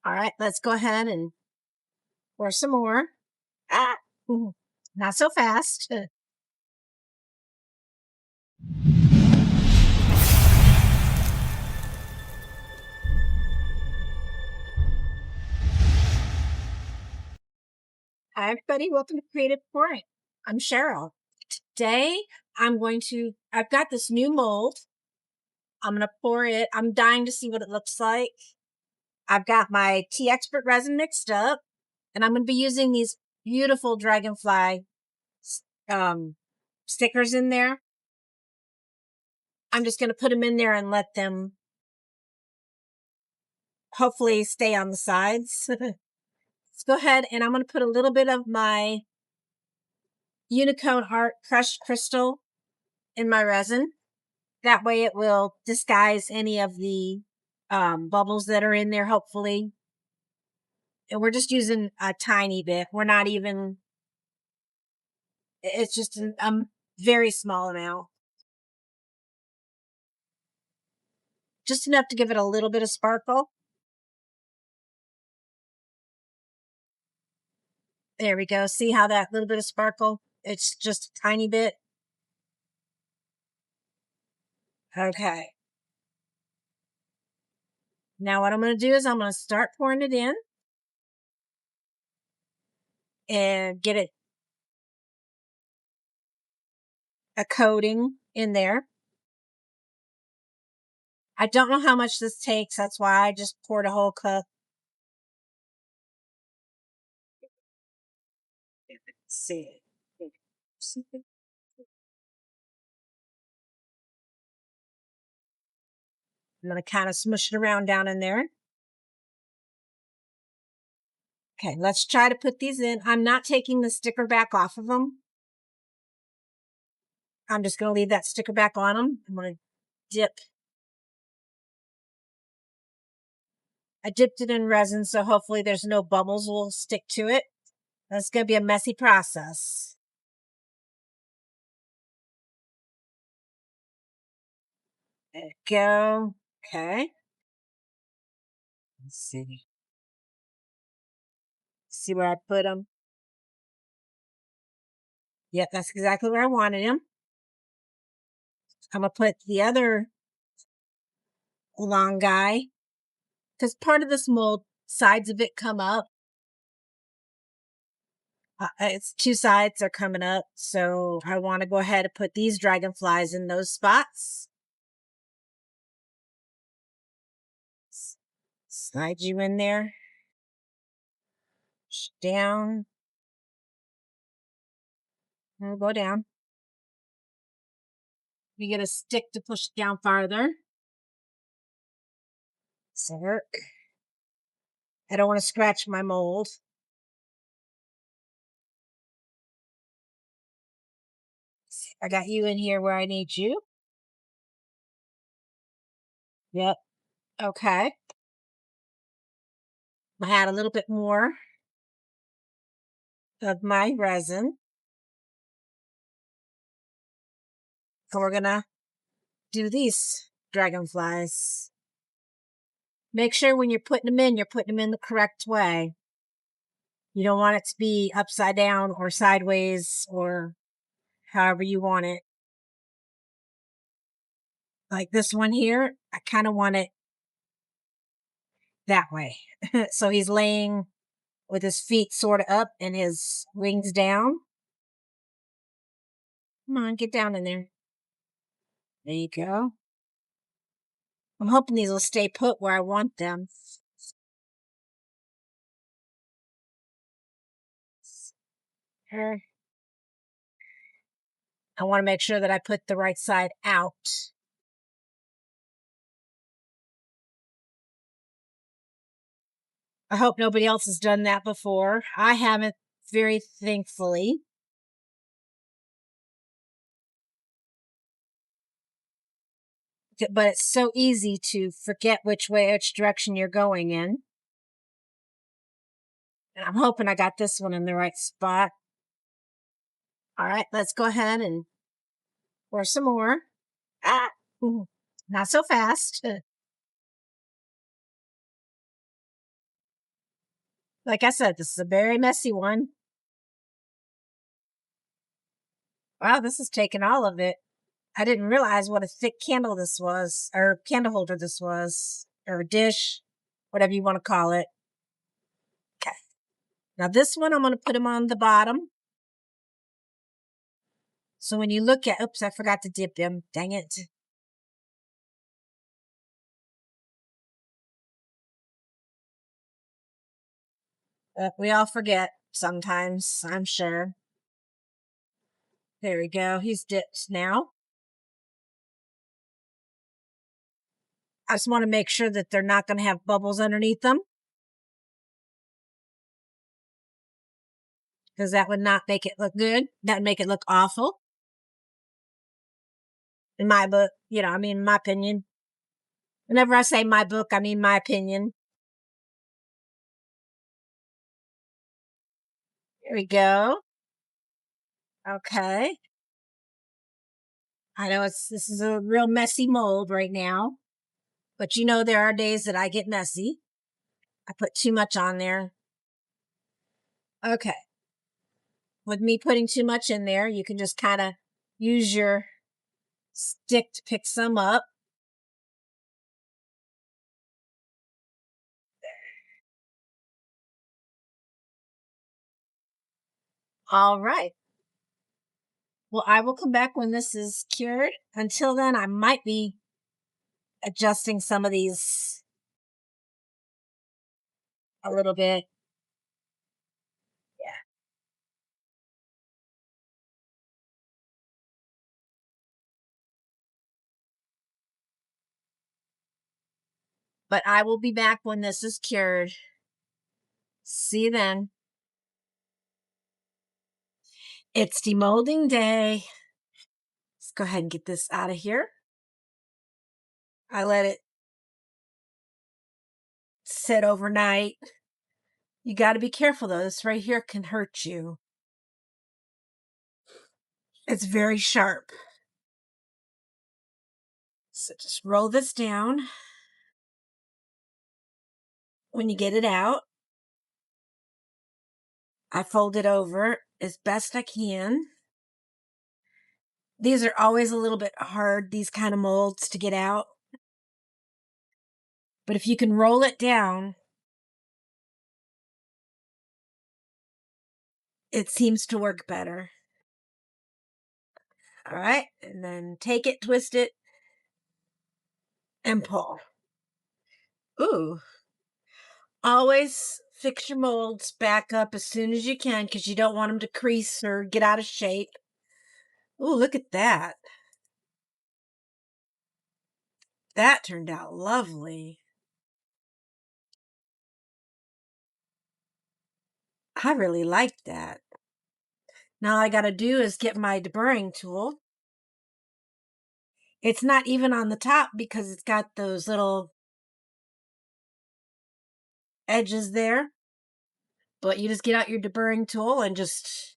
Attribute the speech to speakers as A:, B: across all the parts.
A: All right, let's go ahead and pour some more. Ah, not so fast. Hi, everybody. Welcome to Creative Pouring. I'm Cheryl. Today, I've got this new mold. I'm going to pour it. I'm dying to see what it looks like. I've got my Tea Expert resin mixed up, and I'm going to be using these beautiful Dragonfly stickers in there. I'm just going to put them in there and let them hopefully stay on the sides. Let's go ahead and I'm going to put a little bit of my Unicorn Heart crushed crystal in my resin. That way it will disguise any of the bubbles that are in there, hopefully. And we're just using a tiny bit. We're not even, it's just a very small amount. Just enough to give it a little bit of sparkle. There we go. See how that little bit of sparkle? It's just a tiny bit. Okay. Now what I'm going to do is I'm going to start pouring it in and get it a coating in there. I don't know how much this takes. That's why I just poured a whole cup. Let's see. I'm going to kind of smush it around down in there. Okay, let's try to put these in. I'm not taking the sticker back off of them. I'm just going to leave that sticker back on them. I'm going to dip. I dipped it in resin, so hopefully there's no bubbles will stick to it. That's going to be a messy process. There we go. Okay. Let's see. See where I put them? Yep, that's exactly where I wanted them. I'm going to put the other long guy, because part of this mold, sides of it come up. It's two sides are coming up, so I want to go ahead and put these dragonflies in those spots. Slide you in there. Push down. And go down. You get a stick to push down farther. So I don't want to scratch my mold. I got you in here where I need you. Yep. Okay. I had a little bit more of my resin. So we're going to do these dragonflies. Make sure when you're putting them in the correct way. You don't want it to be upside down or sideways or however you want it. Like this one here, I kind of want it that way. So he's laying with his feet sort of up and his wings down. Come on, get down in there. There you go. I'm hoping these will stay put where I want them. I want to make sure that I put the right side out. I hope nobody else has done that before. I haven't, very thankfully. But it's so easy to forget which direction you're going in. And I'm hoping I got this one in the right spot. All right, let's go ahead and pour some more. Ah, not so fast. Like I said, this is a very messy one. Wow, this is taking all of it. I didn't realize what a thick candle this was, or candle holder this was, or dish, whatever you want to call it. Okay. Now this one, I'm going to put them on the bottom. So when you look at, oops, I forgot to dip them. Dang it. We all forget sometimes, I'm sure. There we go. He's dipped now. I just want to make sure that they're not going to have bubbles underneath them, because that would not make it look good. That would make it look awful. In my book, I mean, my opinion. Whenever I say my book, I mean my opinion. Here we go. Okay. I know this is a real messy mold right now, but there are days that I get messy. I put too much on there. Okay. With me putting too much in there, you can just kind of use your stick to pick some up. All right. Well, I will come back when this is cured. Until then, I might be adjusting some of these a little bit. Yeah. But I will be back when this is cured. See you then. It's demolding day. Let's go ahead and get this out of here. I let it sit overnight. You got to be careful though. This right here can hurt you. It's very sharp. So just roll this down. When you get it out, I fold it over as best I can. These are always a little bit hard, these kind of molds, to get out. But if you can roll it down, it seems to work better. All right. And then take it, twist it, and pull. Ooh. Always fix your molds back up as soon as you can, because you don't want them to crease or get out of shape. Ooh, look at that. That turned out lovely. I really like that. Now all I got to do is get my deburring tool. It's not even on the top because it's got those little edges there. But you just get out your deburring tool and just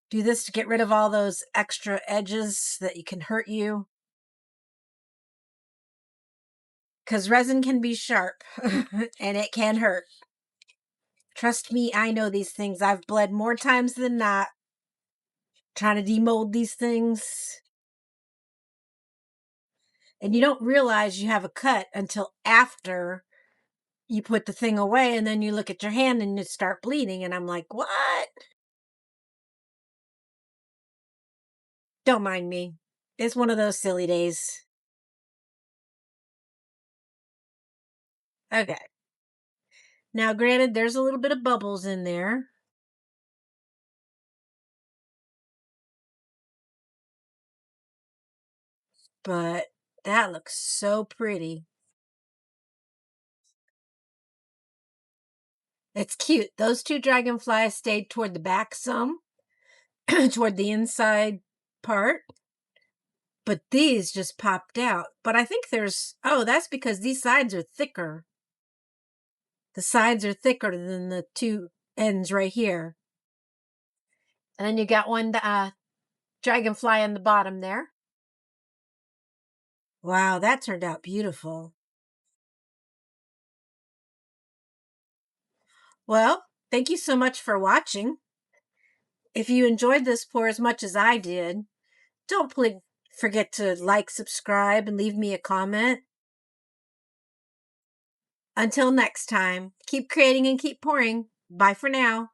A: do this to get rid of all those extra edges that can hurt you. Because resin can be sharp and it can hurt. Trust me, I know these things. I've bled more times than not trying to demold these things. And you don't realize you have a cut until after you put the thing away, and then you look at your hand and you start bleeding. And I'm like, what? Don't mind me. It's one of those silly days. Okay. Now, granted, there's a little bit of bubbles in there. But that looks so pretty. It's cute. Those two dragonflies stayed toward the back some, toward the inside part. But these just popped out. But I think that's because these sides are thicker. The sides are thicker than the two ends right here. And then you got one dragonfly on the bottom there. Wow, that turned out beautiful. Well, thank you so much for watching. If you enjoyed this pour as much as I did, don't forget to like, subscribe, and leave me a comment. Until next time, keep creating and keep pouring. Bye for now.